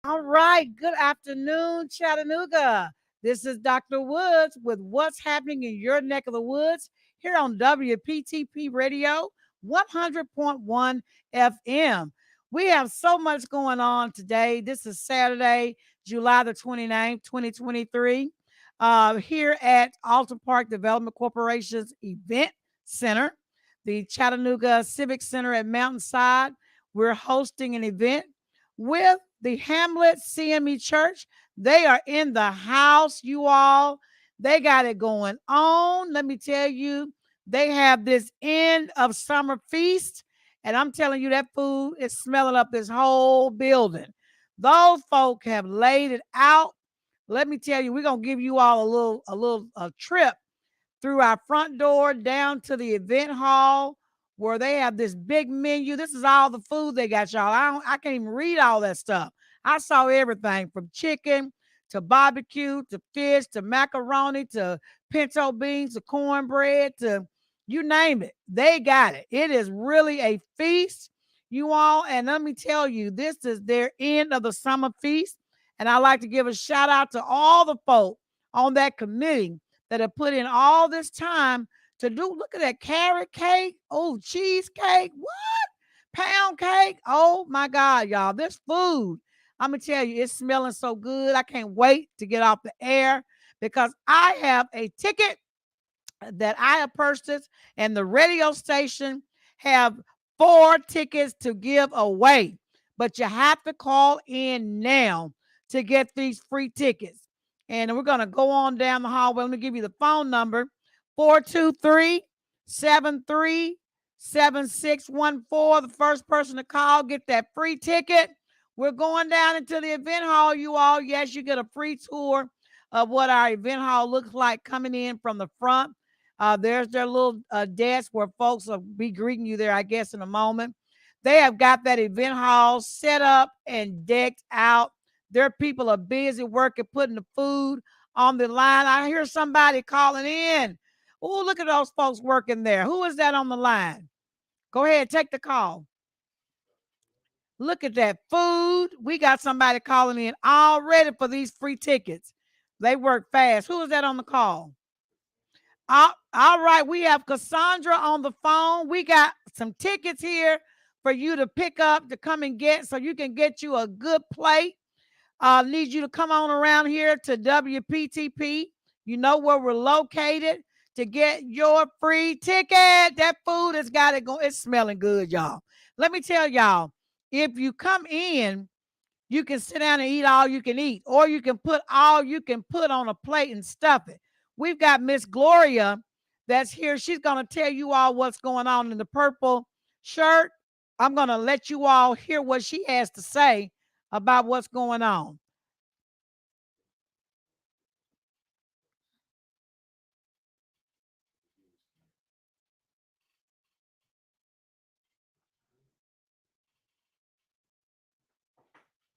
All right. Good afternoon, Chattanooga. This is Dr. Woods with what's happening in your neck of the woods here on WPTP Radio 100.1 FM. We have so much going on today. This is Saturday, July the 29th, 2023, here at Alta Park Development Corporation's Event Center, the Chattanooga Civic Center at Mountainside. We're hosting an event with the Hamlett CME Church. They are in the house, you all. They got it going on. Let me tell you, they have this end of summer feast. And I'm telling you, that food is smelling up this whole building. Those folk have laid it out. Let me tell you, we're gonna give you all a trip through our front door down to the event hall where they have this big menu. This is all the food they got, y'all. I can't even read all that stuff. I saw everything from chicken to barbecue to fish to macaroni to pinto beans to cornbread to you name it. They got it. It is really a feast, you all. And let me tell you, this is their end of the summer feast. And I like to give a shout out to all the folk on that committee that have put in all this time to do. Look at that carrot cake. Oh, cheesecake. What? Pound cake. Oh my God, y'all. This food, I'm gonna tell you, it's smelling so good. I can't wait to get off the air because I have a ticket that I have purchased, and the radio station have 4 tickets to give away. But you have to call in now to get these free tickets. And we're going to go on down the hallway. Let me give you the phone number 423-737614. The first person to call, get that free ticket. We're going down into the event hall, you all. Yes, you get a free tour of what our event hall looks like coming in from the front. There's their little desk where folks will be greeting you there, I guess, in a moment. They have got that event hall set up and decked out. Their people are busy working, putting the food on the line. I hear somebody calling in. Oh, look at those folks working there. Who is that on the line? Go ahead, take the call. Look at that food. We got somebody calling in already for these free tickets. They work fast. Who is that on the call? All right, we have Cassandra on the phone. We got some tickets here for you to pick up to come and get so you can get you a good plate. Need you to come on around here to WPTP. You know where we're located to get your free ticket. That food has got it going. It's smelling good, y'all. Let me tell y'all, if you come in, you can sit down and eat all you can eat, or you can put all you can put on a plate and stuff it. We've got Miss Gloria that's here. She's going to tell you all what's going on in the purple shirt. I'm going to let you all hear what she has to say about what's going on.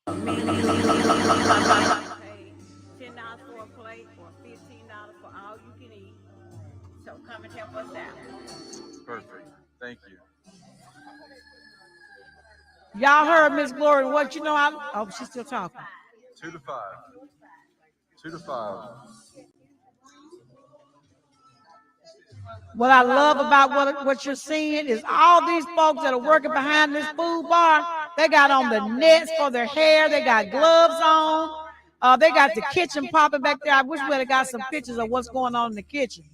$10 for a plate or $15 for all you can eat. So come and help us out. Perfect. Thank you. Y'all heard Miss Glory. What you know? Oh, she's still talking. 2 to 5. 2 to 5. What I love about what you're seeing is all these folks that are working behind this food bar. They got on the nets for their hair. They got gloves on. They got the kitchen popping back there. I wish we had got some pictures of what's going on in the kitchen.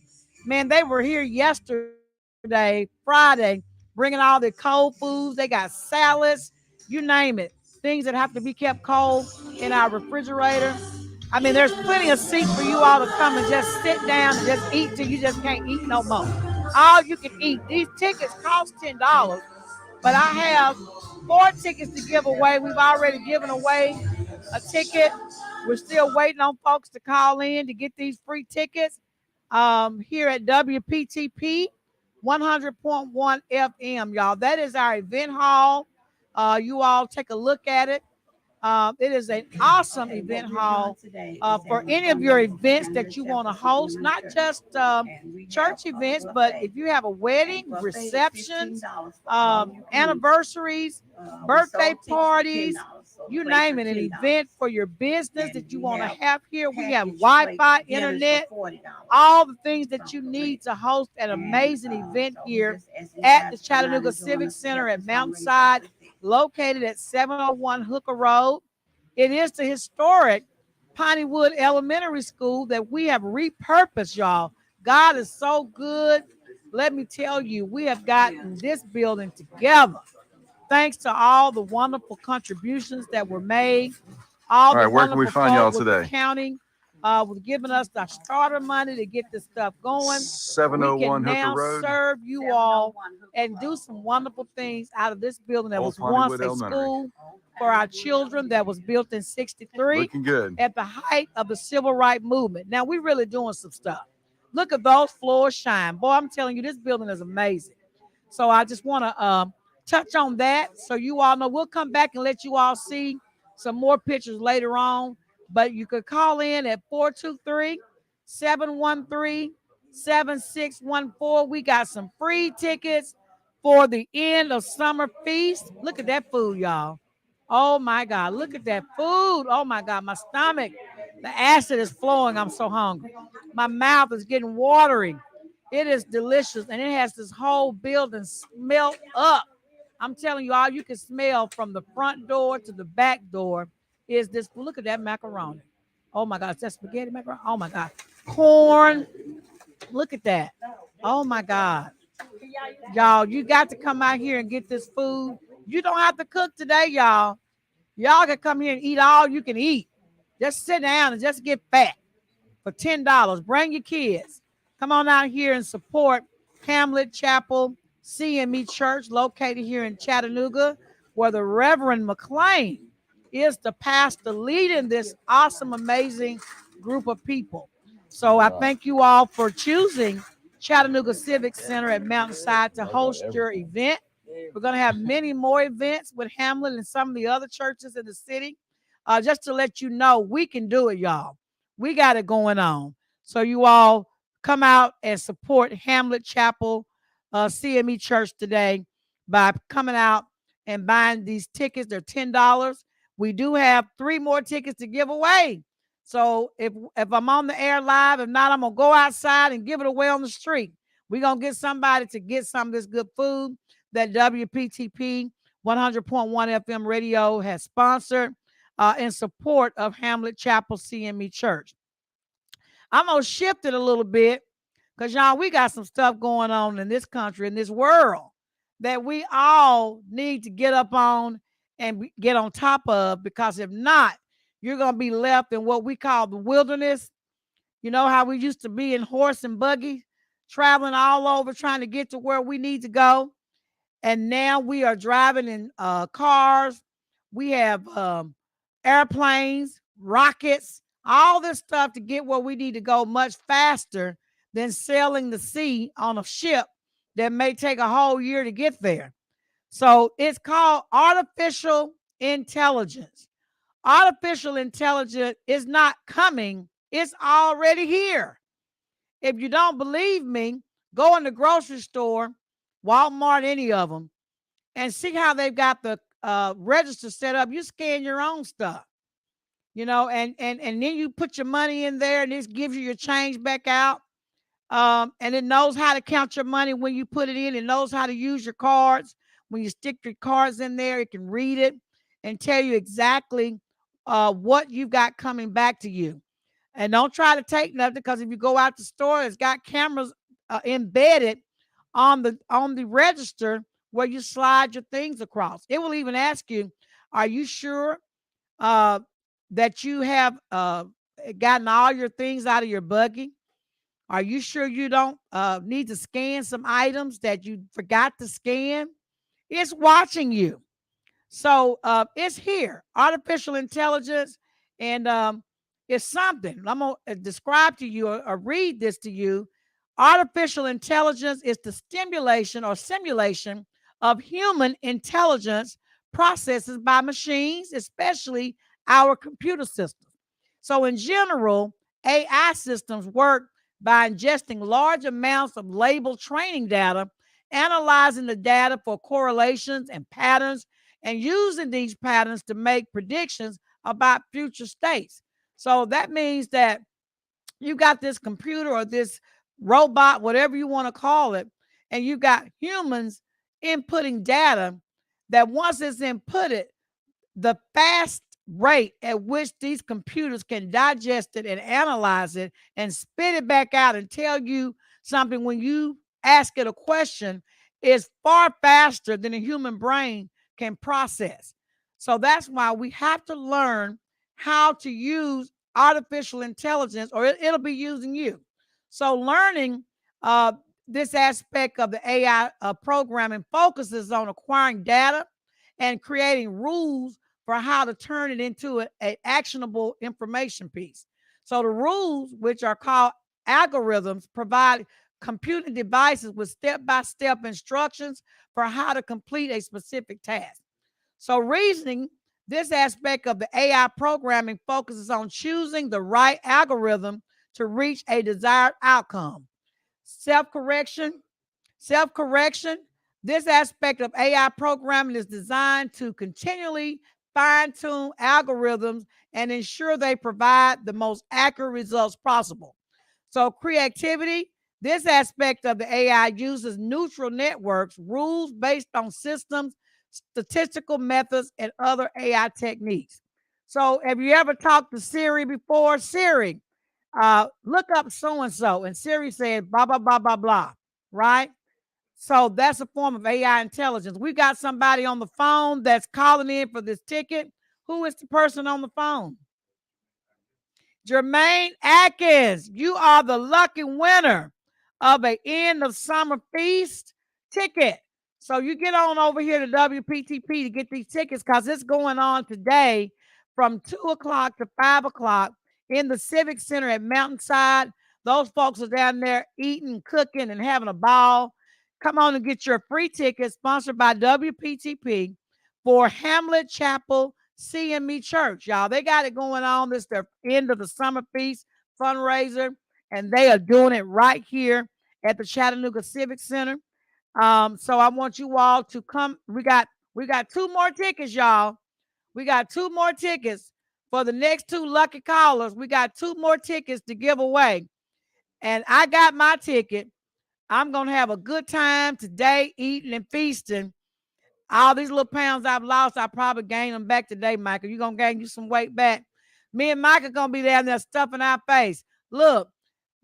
Man, they were here yesterday, Friday, bringing all the cold foods. They got salads, you name it. Things that have to be kept cold in our refrigerator. I mean, there's plenty of seats for you all to come and just sit down and just eat till you just can't eat no more. All you can eat. These tickets cost $10, but I have 4 tickets to give away. We've already given away a ticket. We're still waiting on folks to call in to get these free tickets here at WPTP 100.1 FM, y'all. That is our event hall. You all take a look at it. It is an awesome event hall for any of your events that you want to host, not just church events, but if you have a wedding, receptions, anniversaries, birthday parties, you name it, an event for your business that you want to have here. We have Wi-Fi, internet, all the things that you need to host an amazing event here at the Chattanooga Civic Center at Mountainside, located at 701 Hooker Road. It is the historic Piney Elementary School that we have repurposed, y'all. God is so good. Let me tell you, we have gotten this building together thanks to all the wonderful contributions that were made. All right, where can we find y'all today? Counting, with giving us the starter money to get this stuff going. 701 we can Hooker now Road. serve you all and do some wonderful things out of this building that was once a school for our children that was built in 63. Looking good. At the height of the civil rights movement. Now we're really doing some stuff. Look at those floors shine. Boy, I'm telling you, this building is amazing. So I just want to touch on that so you all know. We'll come back and let you all see some more pictures later on. But you could call in at 423-713-7614. We got some free tickets for the end of summer feast. Look at that food, y'all. Oh, my God. Look at that food. Oh, my God. My stomach, the acid is flowing. I'm so hungry. My mouth is getting watery. It is delicious, and it has this whole building smelled up. I'm telling you, all you can smell from the front door to the back door is this. Look at that macaroni. Oh, my God. Is that spaghetti macaroni? Oh, my God. Corn. Look at that. Oh, my God. Y'all, you got to come out here and get this food. You don't have to cook today, y'all. Y'all can come here and eat all you can eat. Just sit down and just get fat for $10. Bring your kids. Come on out here and support Hamlett Chapel CME Church, located here in Chattanooga, where the Reverend McLean is the pastor leading this awesome, amazing group of people. So I thank you all for choosing Chattanooga Civic Center at Mountainside to host your event. We're going to have many more events with Hamlett and some of the other churches in the city. Just to let you know, we can do it, y'all. We got it going on. So you all come out and support Hamlett Chapel CME Church today by coming out and buying these tickets. They're $10. We do have 3 more tickets to give away. So if I'm on the air live, if not, I'm going to go outside and give it away on the street. We're going to get somebody to get some of this good food that WPTP 100.1 FM radio has sponsored in support of Hamlett Chapel CME Church. I'm going to shift it a little bit because, y'all, we got some stuff going on in this country, in this world, that we all need to get up on and get on top of, because if not, you're going to be left in what we call the wilderness. You know how we used to be in horse and buggy, traveling all over trying to get to where we need to go. And now we are driving in cars. We have airplanes, rockets, all this stuff to get where we need to go much faster than sailing the sea on a ship that may take a whole year to get there. So it's called artificial intelligence. Artificial intelligence is not coming. It's already here. If you don't believe me, go in the grocery store, Walmart, any of them, and see how they've got the register set up. You scan your own stuff, you know, and then you put your money in there, and this gives you your change back out. And it knows how to count your money when you put it in. It knows how to use your cards. When you stick your cards in there, it can read it and tell you exactly what you've got coming back to you. And don't try to take nothing, because if you go out the store, it's got cameras embedded on the register where you slide your things across. It will even ask you, are you sure that you have gotten all your things out of your buggy? Are you sure you don't need to scan some items that you forgot to scan? It's watching you. So it's here, artificial intelligence, and it's something. I'm going to describe to you or read this to you. Artificial intelligence is the stimulation or simulation of human intelligence processes by machines, especially our computer systems. So in general, AI systems work by ingesting large amounts of labeled training data, analyzing the data for correlations and patterns, and using these patterns to make predictions about future states. So that means that you got this computer or this robot, whatever you want to call it, and you got humans inputting data that once it's inputted, the fast rate at which these computers can digest it and analyze it and spit it back out and tell you something when you ask it a question is far faster than a human brain can process. So that's why we have to learn how to use artificial intelligence or it'll be using you. So learning uh, this aspect of the AI programming focuses on acquiring data and creating rules for how to turn it into an actionable information piece. So the rules, which are called algorithms, provide computing devices with step-by-step instructions for how to complete a specific task. So reasoning, this aspect of the AI programming focuses on choosing the right algorithm to reach a desired outcome. Self-correction, self-correction, this aspect of AI programming is designed to continually fine-tune algorithms and ensure they provide the most accurate results possible. So creativity, this aspect of the AI uses neutral networks, rules based on systems, statistical methods, and other AI techniques. So have you ever talked to Siri before? Siri, look up so-and-so. And Siri said, blah, blah, blah, blah, blah, right? So that's a form of AI intelligence. We got somebody on the phone that's calling in for this ticket. Who is the person on the phone? Jermaine Atkins, you are the lucky winner of a end of summer feast ticket. So you get on over here to WPTP to get these tickets because it's going on today from 2 o'clock to 5 o'clock in the Civic Center at Mountainside. Those folks are down there eating, cooking, and having a ball. Come on and get your free ticket sponsored by WPTP for Hamlett Chapel CME Church, y'all. They got it going on. This is the end of the summer feast fundraiser, and they are doing it right here at the Chattanooga Civic Center. So I want you all to come. We got two more tickets, y'all. We got two more tickets for the next two lucky callers. We got two more tickets to give away. And I got my ticket. I'm gonna have a good time today, eating and feasting. All these little pounds I've lost, I probably gain them back today, Michael. You're going to gain you some weight back. Me and Michael going to be down there stuffing our face. Look,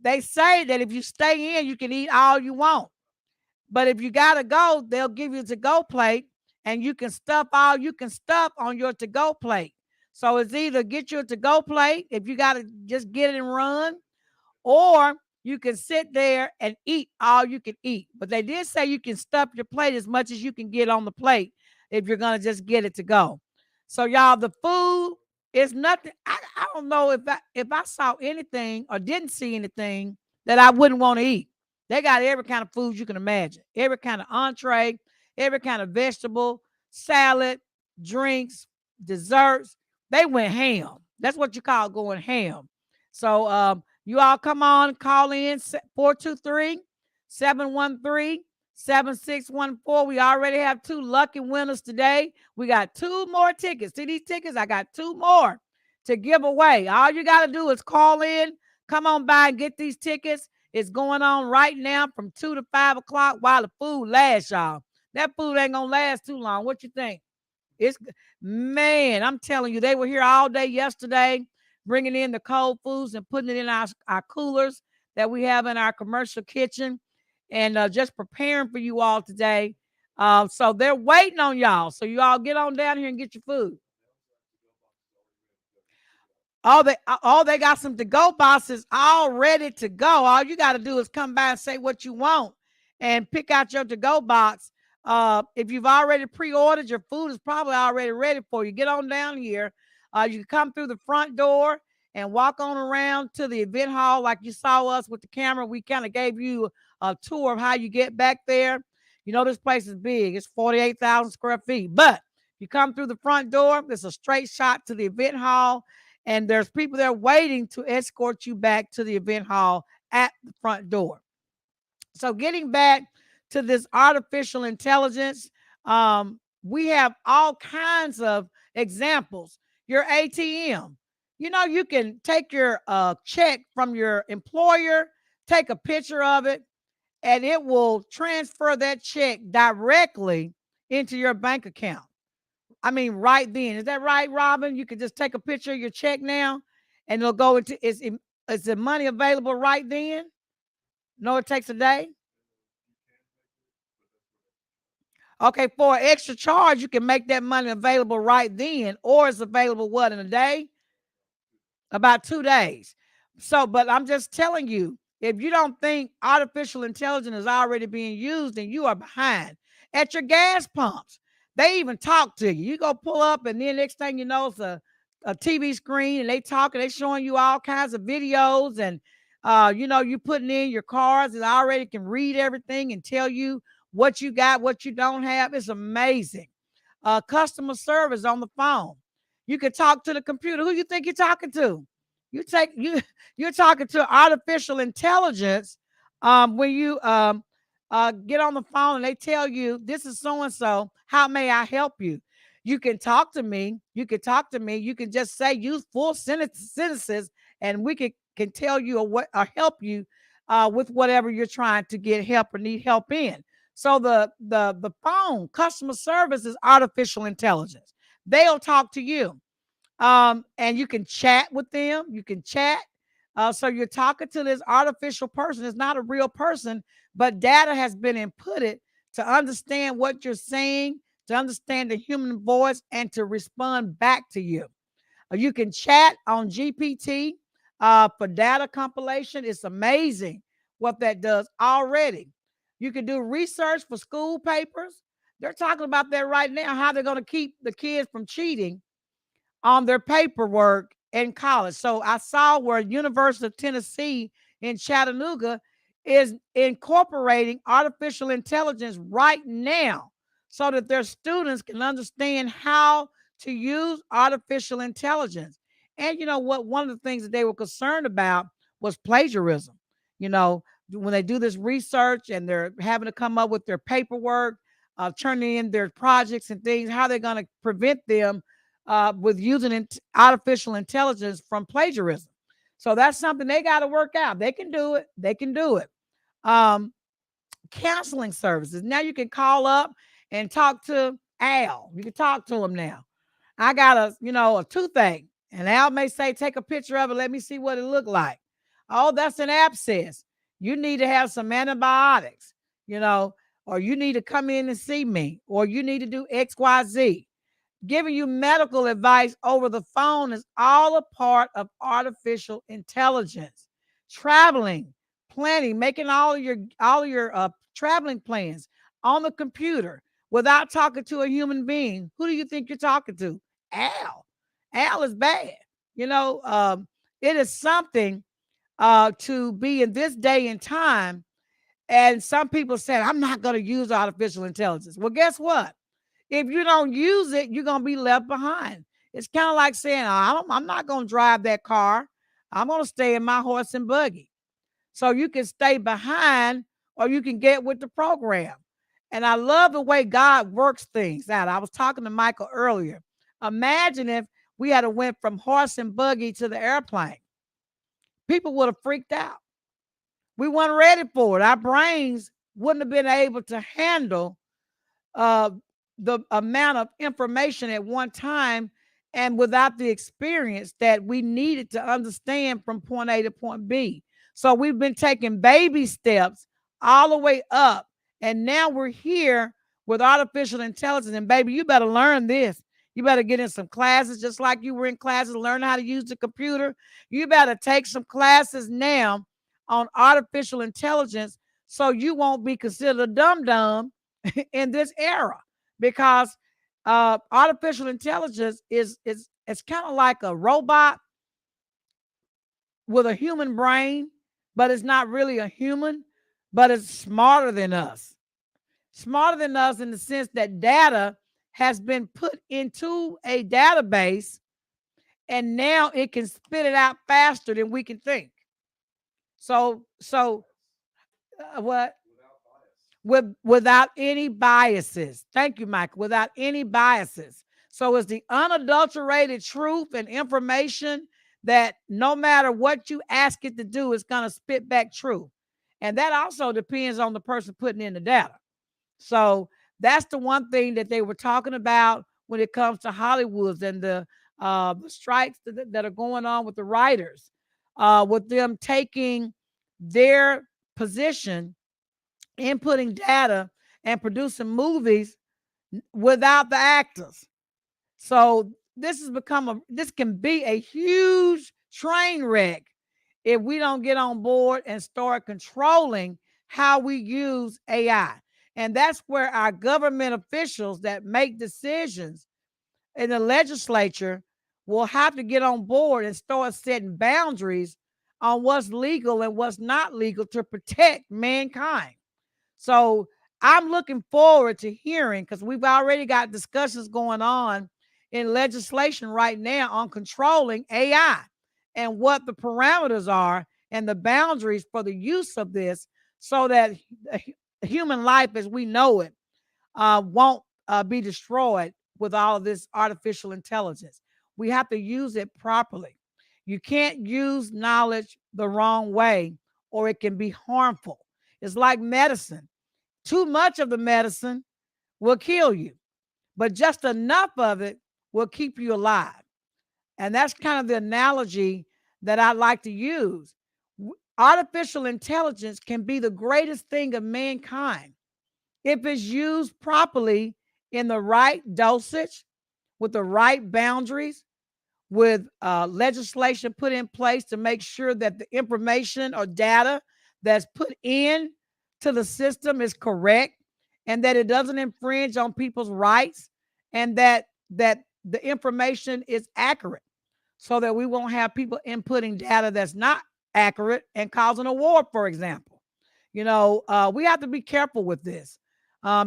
they say that if you stay in, you can eat all you want. But if you got to go, they'll give you a to-go plate, and you can stuff all you can stuff on your to-go plate. So it's either get you a to-go plate, if you got to just get it and run, or you can sit there and eat all you can eat. But they did say you can stuff your plate as much as you can get on the plate if you're going to just get it to go. So y'all, the food is nothing. I don't know if I saw anything or didn't see anything that I wouldn't want to eat. They got every kind of food you can imagine. Every kind of entree, every kind of vegetable, salad, drinks, desserts. They went ham. That's what you call going ham. So you all come on, call in 423-713-7614. We already have two lucky winners today. We got two more tickets. See these tickets? I got two more to give away. All you got to do is call in, come on by and get these tickets. It's going on right now from 2 to 5 o'clock while the food lasts, y'all. That food ain't going to last too long. What you think? Man, I'm telling you, they were here all day yesterday, bringing in the cold foods and putting it in our coolers that we have in our commercial kitchen and just preparing for you all today. So they're waiting on y'all. So you all get on down here and get your food. They got some to-go boxes all ready to go. All you got to do is come by and say what you want and pick out your to-go box. If you've already pre-ordered, your food is probably already ready for you. Get on down here. You can come through the front door and walk on around to the event hall like you saw us with the camera. We kind of gave you a tour of how you get back there. You know, this place is big. It's 48,000 square feet. But you come through the front door, there's a straight shot to the event hall, and there's people there waiting to escort you back to the event hall at the front door. So getting back to this artificial intelligence, We have all kinds of examples. Your ATM. You can take your check from your employer, take a picture of it, and it will transfer that check directly into your bank account. I mean, right then. Is that right, Robin? You can just take a picture of your check now, and it'll go into. Is the money available right then? No, it takes a day. Okay, for an extra charge, you can make that money available right then, or it's available what, in a day? About 2 days. So, but I'm just telling you, if you don't think artificial intelligence is already being used, then you are behind. At your gas pumps, they even talk to you. You go pull up, and then next thing you know, it's a TV screen, and they talking, they showing you all kinds of videos, and you putting in your cars, it already can read everything and tell you what you got, what you don't have. It's amazing. Customer service on the phone. You can talk to the computer. Who you think you're talking to? You're talking to artificial intelligence when you get on the phone and they tell you this is so and so. How may I help you? You can talk to me. You can talk to me. You can just say use full sentences, and we can tell you or help you with whatever you're trying to get help or need help in. So the phone customer service is artificial intelligence. They'll talk to you, and you can chat with them. You can chat. So you're talking to this artificial person. It's not a real person, but data has been inputted to understand what you're saying, to understand the human voice, and to respond back to you. You can chat on GPT for data compilation. It's amazing what that does already. You can do research for school papers. They're talking about that right now, how they're going to keep the kids from cheating on their paperwork in college. So I saw where University of Tennessee in Chattanooga is incorporating artificial intelligence right now so that their students can understand how to use artificial intelligence. And you know what? One of the things that they were concerned about was plagiarism. You know, when they do this research and they're having to come up with their paperwork, turning in their projects and things, how they're going to prevent them with using artificial intelligence from plagiarism. So that's something they got to work out. They can do it. They can do it. Um, Counseling services. Now you can call up and talk to Al. You can talk to him now. I got a toothache, and Al may say, take a picture of it. Let me see what it looked like. Oh, that's an abscess. You need to have some antibiotics, or you need to come in and see me, or you need to do X, Y, Z. Giving you medical advice over the phone is all a part of artificial intelligence. Traveling, planning, making all your traveling plans on the computer without talking to a human being. Who do you think you're talking to? Al. Al is bad. It is something to be in this day and time. And some people said, I'm not going to use artificial intelligence. Well, guess what? If you don't use it, you're going to be left behind. It's kind of like saying, I'm not going to drive that car. I'm going to stay in my horse and buggy. So you can stay behind or you can get with the program. And I love the way God works things out. I was talking to Michael earlier. Imagine if we had went from horse and buggy to the airplane. People would have freaked out. We weren't ready for it. Our brains wouldn't have been able to handle uh, the amount of information at one time and without the experience that we needed to understand from point A to point B. So we've been taking baby steps all the way up. And now we're here with artificial intelligence. And baby, you better learn this. You better get in some classes, just like you were in classes, learn how to use the computer. You better take some classes now on artificial intelligence so you won't be considered a dum-dum in this era, because artificial intelligence is it's kind of like a robot with a human brain, but it's not really a human, but it's smarter than us. Smarter than us in the sense that data has been put into a database and now it can spit it out faster than we can think. So what? without any biases. Thank you, Michael. Without any biases. So it's the unadulterated truth and information that no matter what you ask it to do, it's going to spit back truth. And that also depends on the person putting in the data. So that's the one thing that they were talking about when it comes to Hollywoods and the strikes that are going on with the writers, with them taking their position, inputting data, and producing movies without the actors. So this can be a huge train wreck if we don't get on board and start controlling how we use AI. And that's where our government officials that make decisions in the legislature will have to get on board and start setting boundaries on what's legal and what's not legal to protect mankind. So I'm looking forward to hearing, because we've already got discussions going on in legislation right now on controlling AI and what the parameters are and the boundaries for the use of this, so that human life as we know it won't be destroyed with all of this artificial intelligence. We have to use it properly. You can't use knowledge the wrong way, or it can be harmful. It's like medicine. Too much of the medicine will kill you, but just enough of it will keep you alive. And that's kind of the analogy that I like to use. Artificial intelligence can be the greatest thing of mankind if it's used properly in the right dosage, with the right boundaries, with legislation put in place to make sure that the information or data that's put in to the system is correct, and that it doesn't infringe on people's rights, and that the information is accurate, so that we won't have people inputting data that's not accurate and causing a war, for example. We have to be careful with this,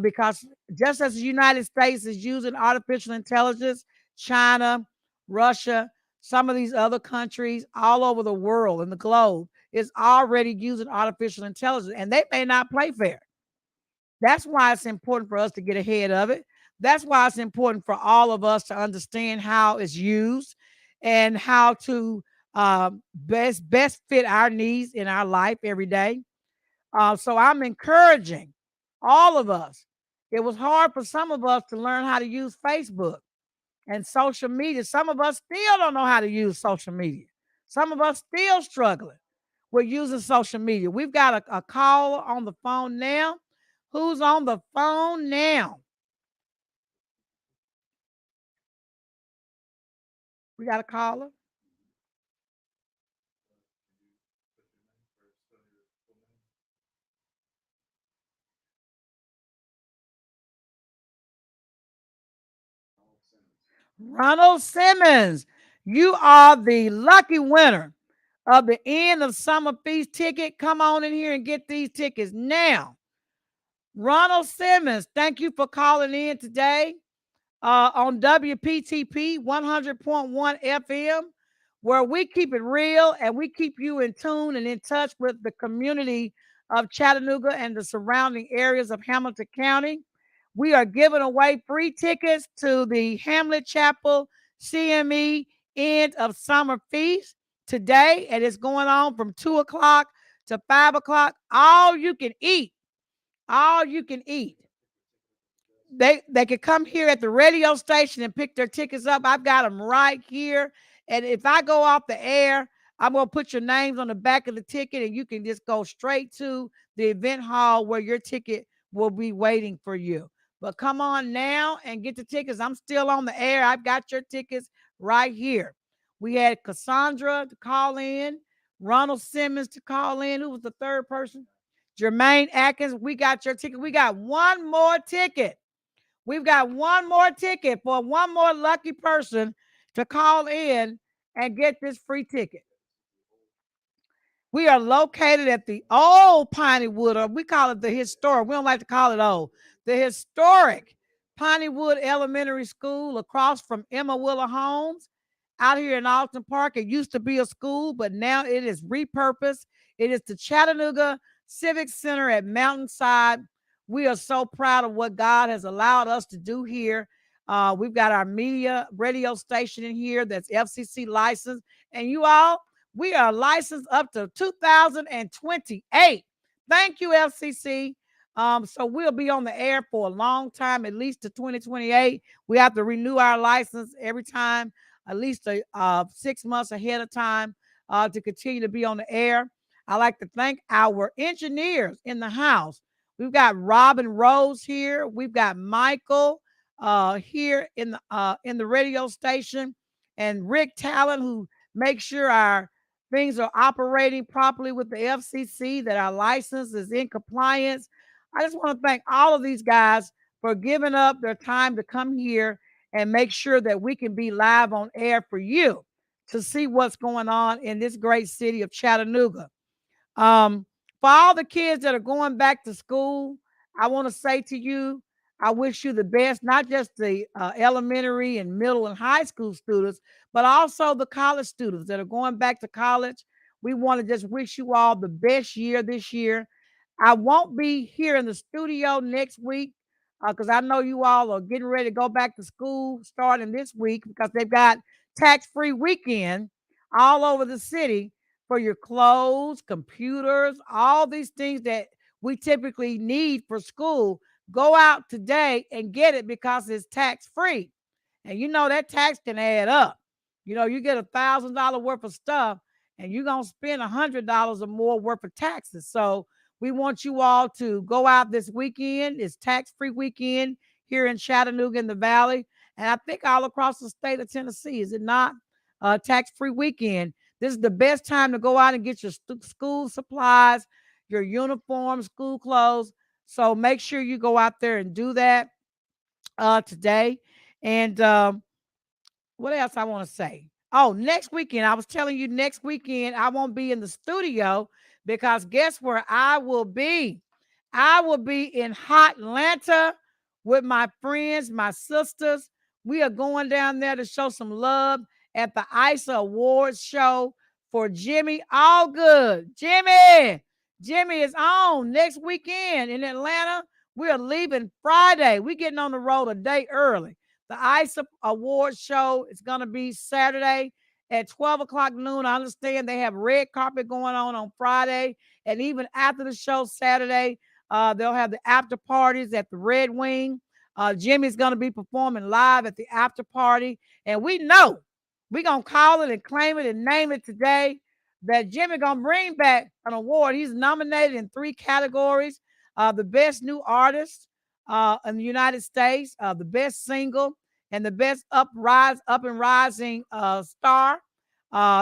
because just as the United States is using artificial intelligence, China, Russia, some of these other countries all over the world and the globe is already using artificial intelligence, and they may not play fair. That's why it's important for us to get ahead of it. That's why it's important for all of us to understand how it's used and how to best fit our needs in our life every day. So I'm encouraging all of us. It was hard for some of us to learn how to use Facebook and social media. Some of us still don't know how to use social media. Some of us still struggling with using social media. We've got a caller on the phone now. Who's on the phone now? We got a caller. Ronald Simmons, you are the lucky winner of the end of summer feast ticket. Come on in here and get these tickets now. Ronald Simmons, thank you for calling in today on WPTP 100.1 FM, where we keep it real and we keep you in tune and in touch with the community of Chattanooga and the surrounding areas of Hamilton County. We are giving away free tickets to the Hamlett Chapel CME end of summer feast today, and it's going on from 2 o'clock to 5 o'clock. All you can eat. All you can eat. They could come here at the radio station and pick their tickets up. I've got them right here. And if I go off the air, I'm going to put your names on the back of the ticket, and you can just go straight to the event hall where your ticket will be waiting for you. But come on now and get the tickets. I'm still on the air. I've got your tickets right here. We had Cassandra to call in, Ronald Simmons to call in. Who was the third person? Jermaine Atkins. We got your ticket. We got one more ticket. We've got one more ticket for one more lucky person to call in and get this free ticket. We are located at the old Piney Wood, or we call it the historic. We don't like to call it old. The historic Piney Wood Elementary School across from Emma Willer Homes out here in Alton Park. It used to be a school, but now it is repurposed. It is the Chattanooga Civic Center at Mountainside, We are so proud of what God has allowed us to do here. We've got our media radio station in here that's FCC licensed. And you all, we are licensed up to 2028. Thank you, FCC. So we'll be on the air for a long time, at least to 2028. We have to renew our license every time, at least 6 months ahead of time, to continue to be on the air. I like to thank our engineers in the house. We've got Robin Rose here. We've got Michael here in the radio station, and Rick Talon, who makes sure our things are operating properly with the FCC, that our license is in compliance. I just want to thank all of these guys for giving up their time to come here and make sure that we can be live on air for you to see what's going on in this great city of Chattanooga. For all the kids that are going back to school, I want to say to you, I wish you the best, not just the elementary and middle and high school students, but also the college students that are going back to college. We want to just wish you all the best year this year. I won't be here in the studio next week because I know you all are getting ready to go back to school starting this week because they've got tax-free weekend all over the city for your clothes, computers, all these things that we typically need for school. Go out today and get it because it's tax-free. And you know that tax can add up. You know, you get $1,000 worth of stuff and you're going to spend $100 or more worth of taxes. So we want you all to go out this weekend. It's tax-free weekend here in Chattanooga in the Valley. And I think all across the state of Tennessee, is it not? Tax-free weekend. This is the best time to go out and get your school supplies, your uniforms, school clothes. So make sure you go out there and do that today. And what else I want to say? Oh, next weekend. I was telling you next weekend I won't be in the studio because guess where I will be? I will be in Hot Atlanta with my friends, my sisters. We are going down there to show some love at the ICE Awards show for Jimmy Allgood. Jimmy is on next weekend in Atlanta. We are leaving Friday. We're getting on the road a day early. The ICE Awards show is going to be Saturday at 12 o'clock noon. I understand they have red carpet going on Friday. And even after the show Saturday, they'll have the after parties at the Red Wing. Jimmy's going to be performing live at the after party. And we know we're going to call it and claim it and name it today that Jimmy going to bring back an award. He's nominated in 3 categories. The best new artist in the United States, the best single, and the best up and rising star.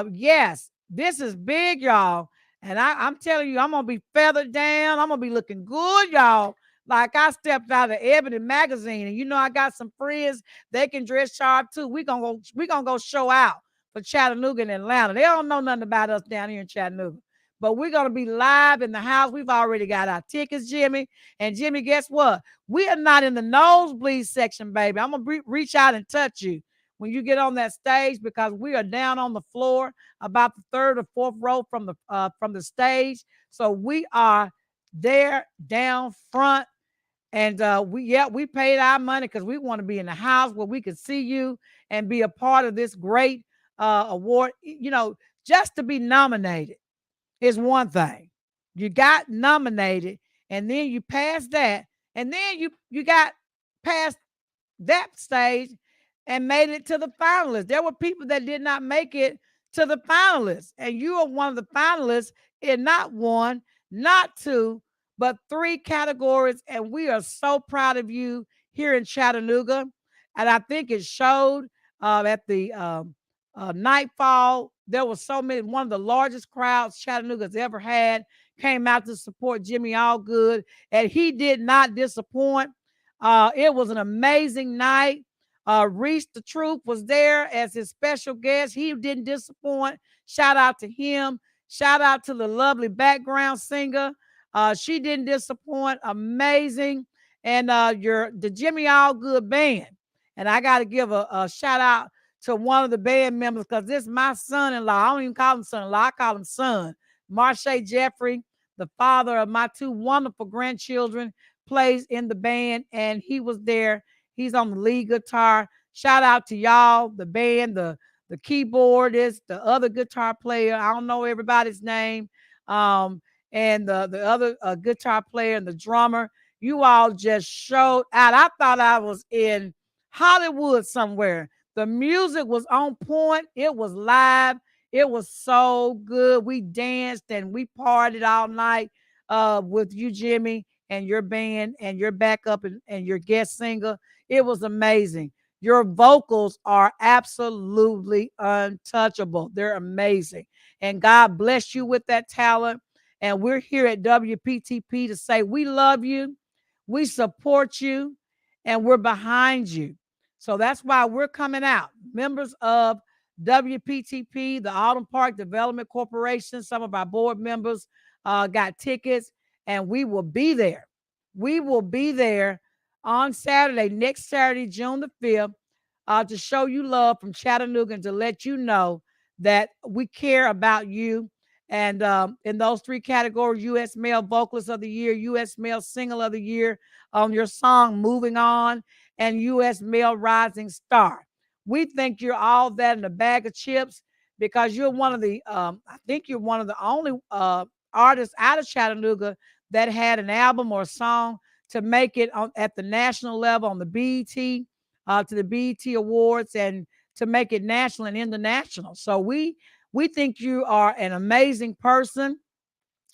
Yes, this is big, y'all. And I'm telling you, I'm going to be feathered down. I'm going to be looking good, y'all. Like I stepped out of Ebony magazine, and you know I got some friends. They can dress sharp too. We gonna go show out for Chattanooga and Atlanta. They don't know nothing about us down here in Chattanooga, but we're gonna be live in the house. We've already got our tickets, Jimmy. And Jimmy, guess what? We are not in the nosebleed section, baby. I'm gonna reach out and touch you when you get on that stage because we are down on the floor, about the 3rd or 4th row from the stage. So we are there down front. And we paid our money because we want to be in the house where we can see you and be a part of this great award. You know, just to be nominated is one thing. You got nominated, and then you passed that, and then you got past that stage and made it to the finalists. There were people that did not make it to the finalists, and you are one of the finalists in not 1, not 2, but 3 categories. And we are so proud of you here in Chattanooga. And I think it showed at the Nightfall. There was so many, one of the largest crowds Chattanooga's ever had came out to support Jimmy Allgood, and he did not disappoint. It was an amazing night. Reese the Truth was there as his special guest. He didn't disappoint. Shout out to him. Shout out to the lovely background singer. She didn't disappoint. Amazing. And the Jimmy Allgood band. And I got to give a shout out to one of the band members because this is my son-in-law. I don't even call him son-in-law. I call him son. Marsha Jeffrey, the father of my 2 wonderful grandchildren, plays in the band, and he was there. He's on the lead guitar. Shout out to y'all, the band, the keyboardist, the other guitar player. I don't know everybody's name. And the other guitar player and the drummer. You all just showed out. I thought I was in Hollywood somewhere. The music was on point. It was live. It was so good. We danced and we partied all night with you, Jimmy, and your band and your backup and your guest singer. It was amazing. Your vocals are absolutely untouchable. They're amazing. And God bless you with that talent. And we're here at WPTP to say we love you, we support you, and we're behind you. So that's why we're coming out. Members of WPTP, the Autumn Park Development Corporation, some of our board members got tickets, and we will be there. We will be there on Saturday, next Saturday, June the 5th, to show you love from Chattanooga and to let you know that we care about you. And in those three categories, U.S. Male Vocalist of the Year, U.S. Male Single of the Year on your song Moving On, and U.S. Male Rising Star. We think you're all that in a bag of chips because you're one of the, I think you're one of the only artists out of Chattanooga that had an album or a song to make it at the national level on the BET, to the BET Awards, and to make it national and international. So we think you are an amazing person,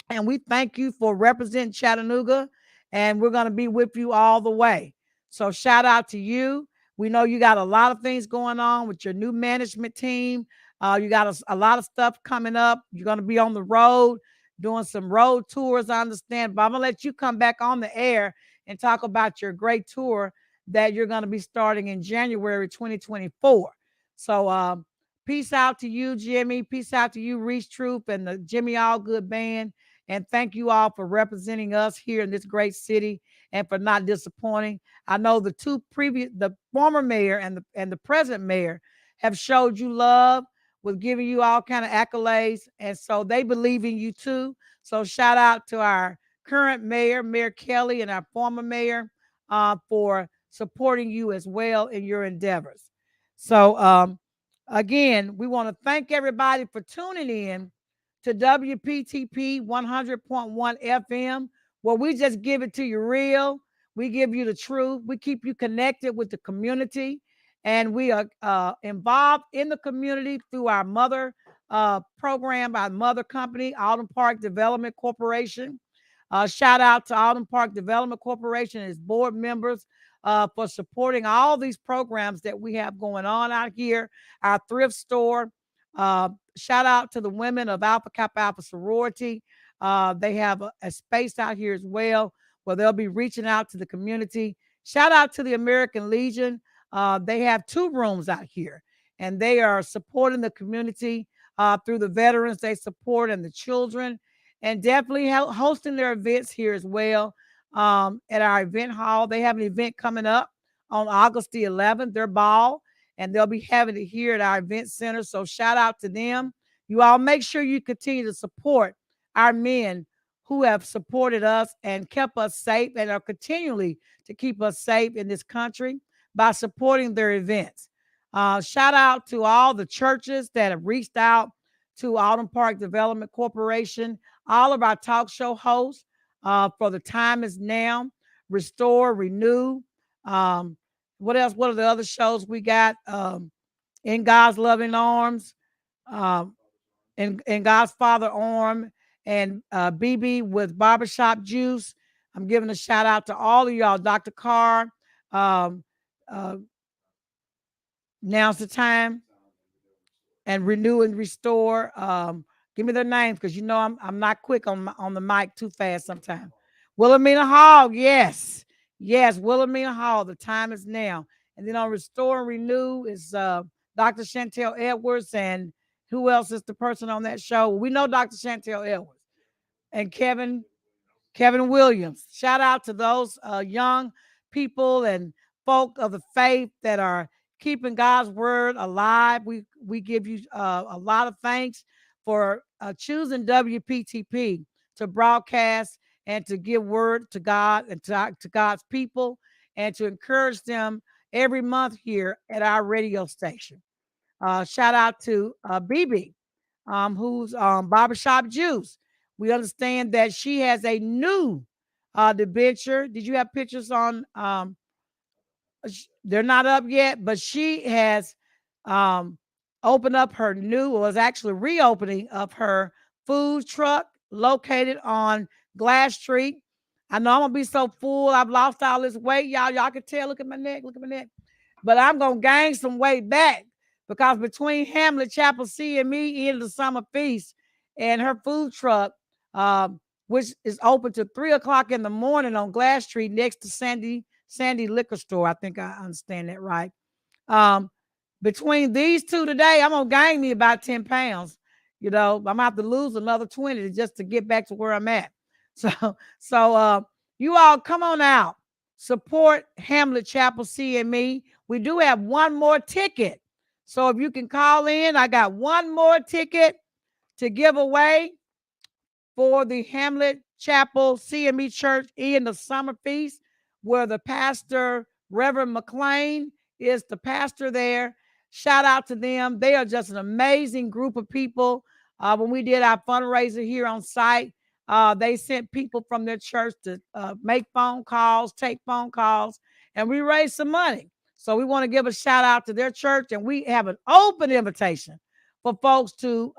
and we thank you for representing Chattanooga, and we're going to be with you all the way. So shout out to you. We know you got a lot of things going on with your new management team. You got a lot of stuff coming up. You're going to be on the road doing some road tours, I understand. But I'm going to let you come back on the air and talk about your great tour that you're going to be starting in January 2024. So peace out to you, Jimmy. Peace out to you, Reese Troop, and the Jimmy Allgood Band. And thank you all for representing us here in this great city and for not disappointing. I know the former mayor and the present mayor have showed you love with giving you all kind of accolades. And so they believe in you too. So shout out to our current mayor, Mayor Kelly, and our former mayor for supporting you as well in your endeavors. So again, we want to thank everybody for tuning in to WPTP 100.1 FM, where we just give it to you real. We give you the truth. We keep you connected with the community, and we are involved in the community through our mother program, our mother company, Autumn Park Development Corporation. Shout out to Autumn Park Development Corporation and its board members for supporting all these programs that we have going on out here. Our thrift store. Shout out to the women of Alpha Kappa Alpha Sorority. They have a space out here as well where they'll be reaching out to the community. Shout out to the American Legion. They have 2 rooms out here, and they are supporting the community through the veterans they support and the children, and definitely hosting their events here as well at our event hall. They have an event coming up on August the 11th, their ball, and they'll be having it here at our event center. So shout out to them. You all make sure you continue to support our men who have supported us and kept us safe and are continually to keep us safe in this country by supporting their events. Shout out to all the churches that have reached out to Autumn Park Development Corporation, all of our talk show hosts for The Time Is Now, Restore, Renew. What else? What are the other shows we got? In God's Loving Arms, in God's Father Arm, and BB with Barbershop Juice. I'm giving a shout out to all of y'all. Dr. Carr, Now's the Time, and Renew and Restore. Give me their names because you know I'm not quick on the mic too fast sometimes. Wilhelmina Hall, yes, Wilhelmina Hall. The Time Is Now, and then on Restore and Renew is Dr. Chantel Edwards, and who else is the person on that show? We know Dr. Chantel Edwards and Kevin Williams. Shout out to those young people and folk of the faith that are keeping God's word alive. We give you a lot of thanks for choosing WPTP to broadcast and to give word to God and to God's people and to encourage them every month here at our radio station. Shout out to BB, who's Barbershop Juice. We understand that she has a new debenture. Did you have pictures on? They're not up yet, but she has um, opened up her new, was actually reopening of her food truck located on Glass Street. I know I'm gonna be so full. I've lost all this weight, y'all. Y'all can tell. Look at my neck. Look at my neck. But I'm gonna gain some weight back because between Hamlett Chapel CME in the summer feast and her food truck, which is open to 3 o'clock in the morning on Glass Street next to Sandy Liquor Store. I think I understand that right. Um, Between these two today, I'm gonna gain me about 10 pounds. I'm gonna have to lose another 20 just to get back to where I'm at. So you all come on out, support Hamlett Chapel CME. We do have one more ticket. So if you can call in, I got one more ticket to give away for the Hamlett Chapel CME Church in the summer feast, where the pastor, Reverend McLean, is the pastor there. Shout out to them. They are just an amazing group of people. When we did our fundraiser here on site, they sent people from their church to make phone calls, take phone calls, and we raised some money. So we want to give a shout out to their church, and we have an open invitation for folks to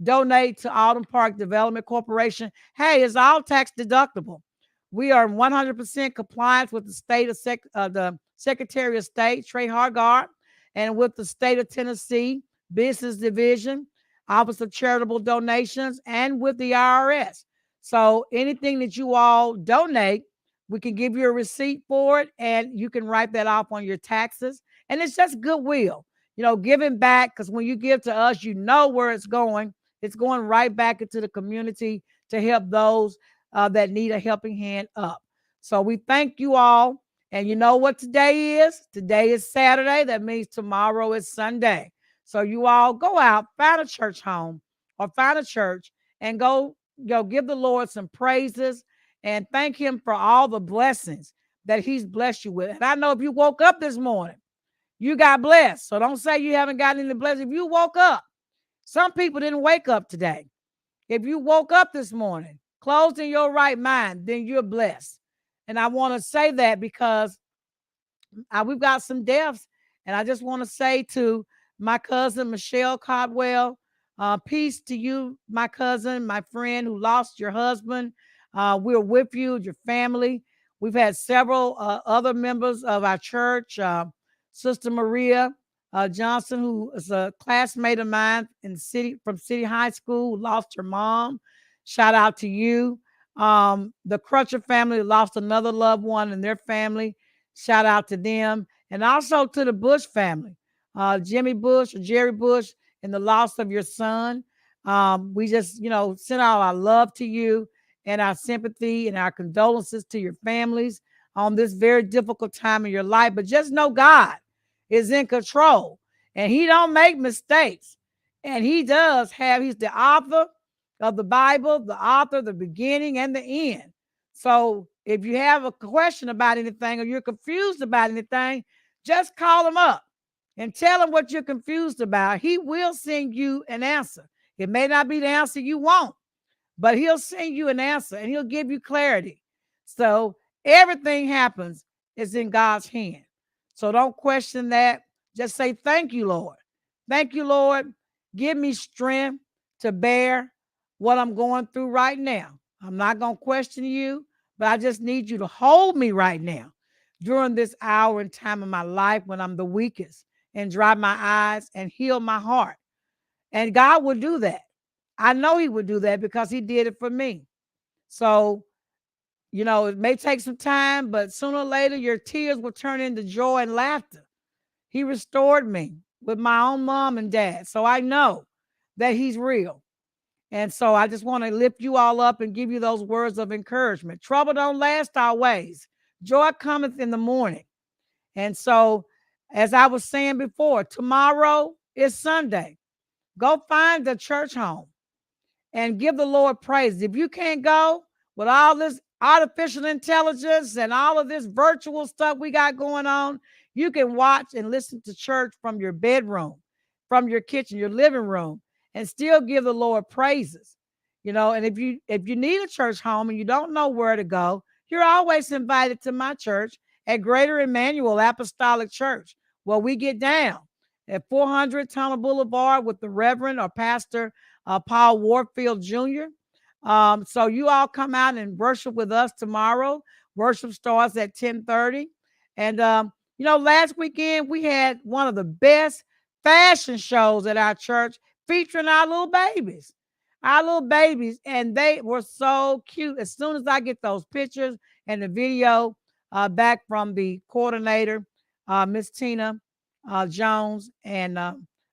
donate to Alden Park Development Corporation. Hey, it's all tax deductible. We are in 100% compliance with the state of the Secretary of State, Trey Hargard, and with the state of Tennessee Business Division, Office of Charitable Donations, and with the IRS. So anything that you all donate, we can give you a receipt for it, and you can write that off on your taxes. And it's just goodwill, giving back, because when you give to us, you know where it's going. It's going right back into the community to help those that need a helping hand up. So we thank you all. And you know what today is? Today is Saturday. That means tomorrow is Sunday. So you all go out, find a church home or find a church and go give the Lord some praises and thank him for all the blessings that he's blessed you with. And I know if you woke up this morning, you got blessed. So don't say you haven't gotten any blessings. If you woke up, some people didn't wake up today. If you woke up this morning, closed in your right mind, then you're blessed. And I want to say that because we've got some deaths. And I just want to say to my cousin, Michelle Codwell, peace to you, my cousin, my friend who lost your husband. We're with you, your family. We've had several other members of our church, Sister Maria Johnson, who is a classmate of mine from City High School, who lost her mom. Shout out to you. The Crutcher family lost another loved one in their family. Shout out to them. And also to the Bush family, Jimmy Bush or Jerry Bush, and the loss of your son. We just, send all our love to you and our sympathy and our condolences to your families on this very difficult time in your life. But just know God is in control and he don't make mistakes. And he's the author of the Bible, the author, the beginning and the end. So if you have a question about anything or you're confused about anything, just call him up and tell him what you're confused about. He will send you an answer. It may not be the answer you want, but he'll send you an answer and he'll give you clarity. So everything happens is in God's hand. So don't question that. Just say, thank you, Lord. Thank you, Lord. Give me strength to bear what I'm going through right now. I'm not going to question you, but I just need you to hold me right now during this hour and time of my life when I'm the weakest, and dry my eyes and heal my heart. And God will do that. I know he would do that because he did it for me. So, it may take some time, but sooner or later your tears will turn into joy and laughter. He restored me with my own mom and dad. So I know that he's real. And so I just want to lift you all up and give you those words of encouragement. Trouble don't last always. Joy cometh in the morning. And so, as I was saying before, tomorrow is Sunday. Go find the church home and give the Lord praise. If you can't go, with all this artificial intelligence and all of this virtual stuff we got going on, you can watch and listen to church from your bedroom, from your kitchen, your living room, and still give the Lord praises. And if you need a church home and you don't know where to go, you're always invited to my church at Greater Emmanuel Apostolic Church, where we get down at 400 Tunnel Boulevard with the Reverend or Pastor Paul Warfield Jr. So you all come out and worship with us tomorrow. Worship starts at 10:30. And last weekend we had one of the best fashion shows at our church featuring our little babies. Our little babies, and they were so cute. As soon as I get those pictures and the video back from the coordinator, Miss Tina Jones, and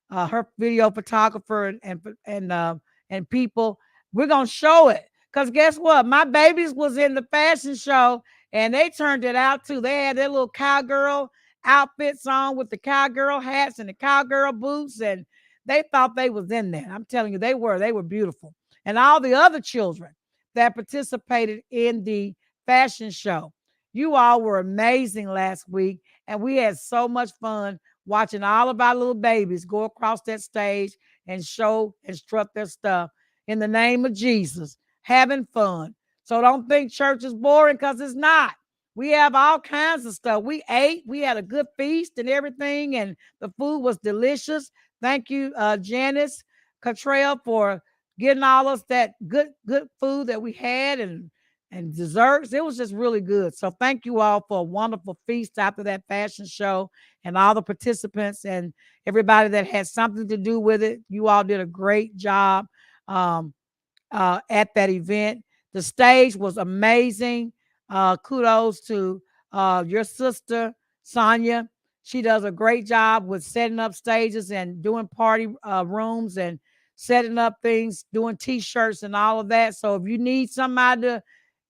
her video photographer and people, we're gonna show it. Because guess what? My babies was in the fashion show and they turned it out too. They had their little cowgirl outfits on with the cowgirl hats and the cowgirl boots, and they thought they was in there. I'm telling you, they were beautiful. And all the other children that participated in the fashion show, you all were amazing last week, and we had so much fun watching all of our little babies go across that stage and show and strut their stuff in the name of Jesus, having fun. So don't think church is boring, because it's not. We have all kinds of stuff. We ate. We had a good feast and everything, and the food was delicious. Thank you, Janice Cottrell, for getting all us that good food that we had and desserts. It was just really good. So thank you all for a wonderful feast after that fashion show, and all the participants and everybody that had something to do with it. You all did a great job at that event. The stage was amazing. Kudos to your sister, Sonia. She does a great job with setting up stages and doing party rooms and setting up things, doing T-shirts and all of that. So if you need somebody to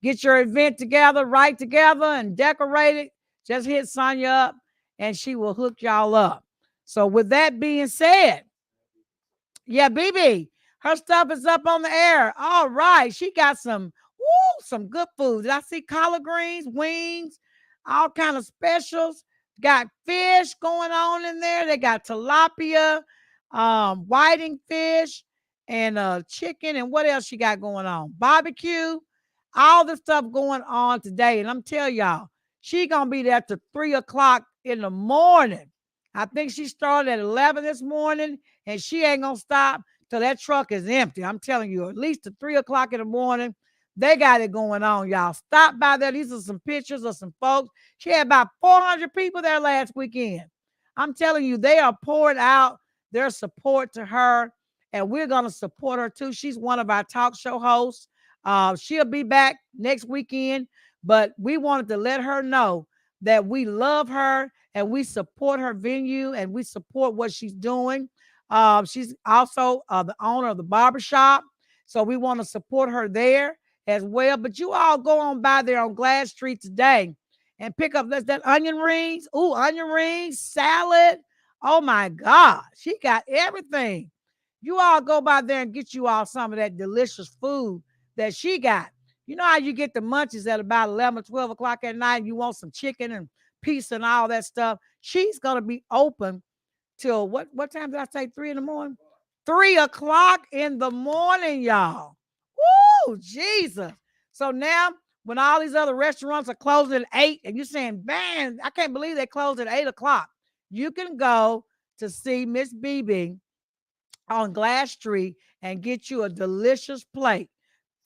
get your event together, right together, and decorate it, just hit Sonia up and she will hook y'all up. So with that being said, yeah, BB, her stuff is up on the air. All right. She got some good food. Did I see collard greens, wings, all kind of specials? Got fish going on in there. They got tilapia, whiting fish, and chicken. And what else she got going on? Barbecue. All the stuff going on today. And I'm telling y'all, she gonna be there till 3 o'clock in the morning. I think she started at 11 this morning, and she ain't gonna stop till that truck is empty. I'm telling you, at least to 3 o'clock in the morning. They got it going on, y'all. Stop by there. These are some pictures of some folks. She had about 400 people there last weekend. I'm telling you, they are pouring out their support to her, and we're going to support her too. She's one of our talk show hosts. She'll be back next weekend, but we wanted to let her know that we love her and we support her venue and we support what she's doing. She's also the owner of the barbershop, so we want to support her there as well. But you all go on by there on Glass Street today and pick up that onion rings. Ooh, onion rings, salad. Oh my God, she got everything. You all go by there and get you all some of that delicious food that she got. You know how you get the munchies at about 11 or 12 o'clock at night and you want some chicken and pizza and all that stuff. She's going to be open till what time did I say? 3 in the morning? 3 o'clock in the morning, y'all. Woo, Jesus. So now when all these other restaurants are closing at 8 and you're saying, man, I can't believe they closed at 8 o'clock. You can go to see Miss BB on Glass Street and get you a delicious plate.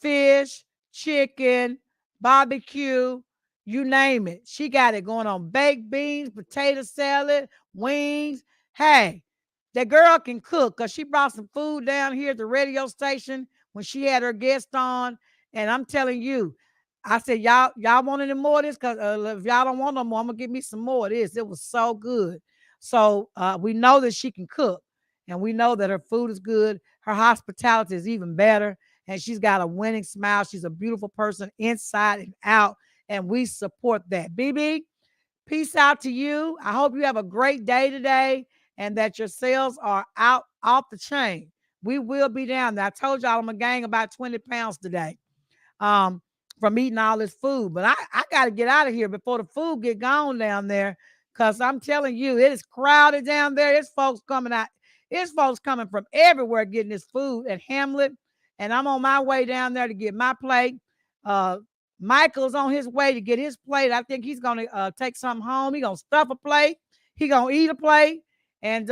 Fish, chicken, barbecue, you name it. She got it going on. Baked beans, potato salad, wings. Hey, that girl can cook, because she brought some food down here at the radio station when she had her guest on. And I'm telling you, I said, y'all want any more of this? Because if y'all don't want no more, I'm going to give me some more of this. It was so good. So we know that she can cook, and we know that her food is good. Her hospitality is even better, and she's got a winning smile. She's a beautiful person inside and out, and we support that. BB, peace out to you. I hope you have a great day today and that your sales are out off the chain. We will be down there. I told y'all I'm going to gain about 20 pounds today. from eating all this food. But I got to get out of here before the food get gone down there, because I'm telling you, it is crowded down there. There's folks coming out. There's folks coming from everywhere getting this food at Hamlett. And I'm on my way down there to get my plate. Michael's on his way to get his plate. I think he's going to take something home. He's going to stuff a plate. He's going to eat a plate. And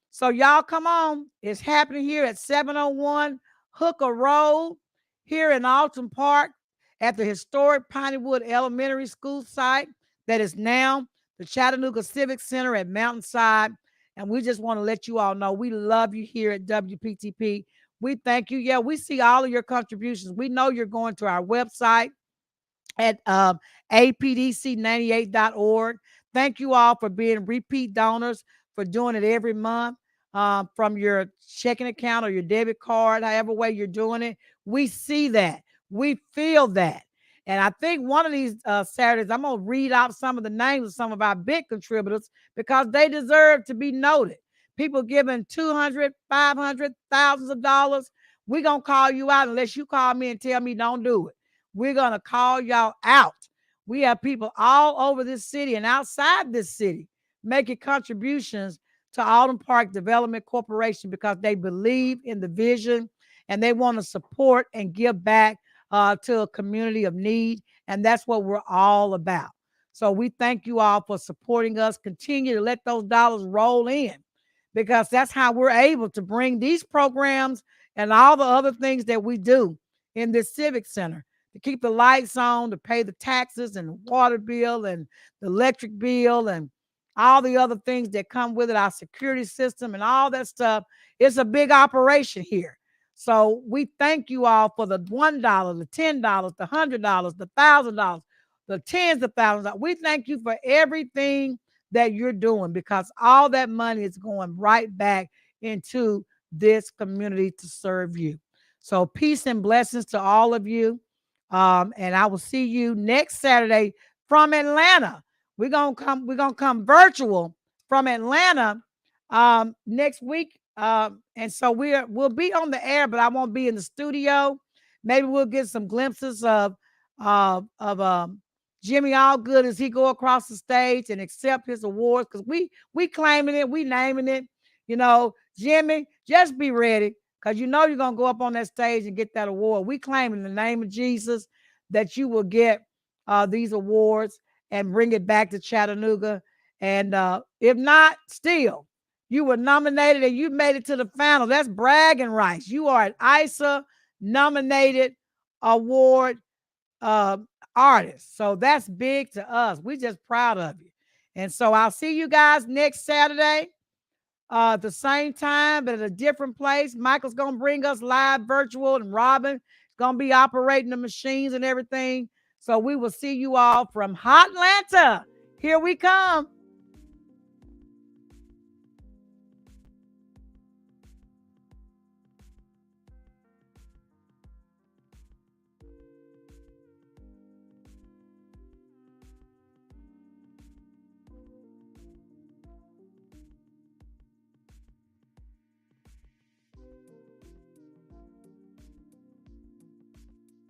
so y'all come on. It's happening here at 701 Hooker Road here in Alton Park at the historic Pineywood Elementary School site that is now the Chattanooga Civic Center at Mountainside. And we just want to let you all know we love you here at WPTP. We thank you. Yeah, we see all of your contributions. We know you're going to our website at apdc98.org. Thank you all for being repeat donors, for doing it every month from your checking account or your debit card, however way you're doing it. We see that. We feel that. And I think one of these Saturdays, I'm going to read out some of the names of some of our big contributors because they deserve to be noted. People giving $200, $500, thousands of dollars. We're going to call you out unless you call me and tell me don't do it. We're going to call y'all out. We have people all over this city and outside this city making contributions to Alton Park Development Corporation because they believe in the vision and they want to support and give back to a community of need. And that's what we're all about. So we thank you all for supporting us. Continue to let those dollars roll in because that's how we're able to bring these programs and all the other things that we do in this Civic Center, to keep the lights on, to pay the taxes and the water bill and the electric bill and all the other things that come with it, our security system and all that stuff. It's a big operation here. So we thank you all for the $1, the $10, the $100, the $1,000, the tens of thousands. We thank you for everything that you're doing because all that money is going right back into this community to serve you. So peace and blessings to all of you. And I will see you next Saturday from Atlanta. We're gonna come virtual from Atlanta next week. And so we'll be on the air, but I won't be in the studio. Maybe we'll get some glimpses of Jimmy Allgood as he go across the stage and accept his awards, because we claiming it, we naming it. You know, Jimmy, just be ready, because you know you're gonna go up on that stage and get that award. We claim in the name of Jesus that you will get these awards and bring it back to Chattanooga. And if not, still, you were nominated and you made it to the final. That's bragging rights. You are an ISA nominated award artist. So that's big to us. We're just proud of you. And so I'll see you guys next Saturday at the same time, but at a different place. Michael's going to bring us live virtual, and Robin is going to be operating the machines and everything. So we will see you all from Hotlanta. Here we come.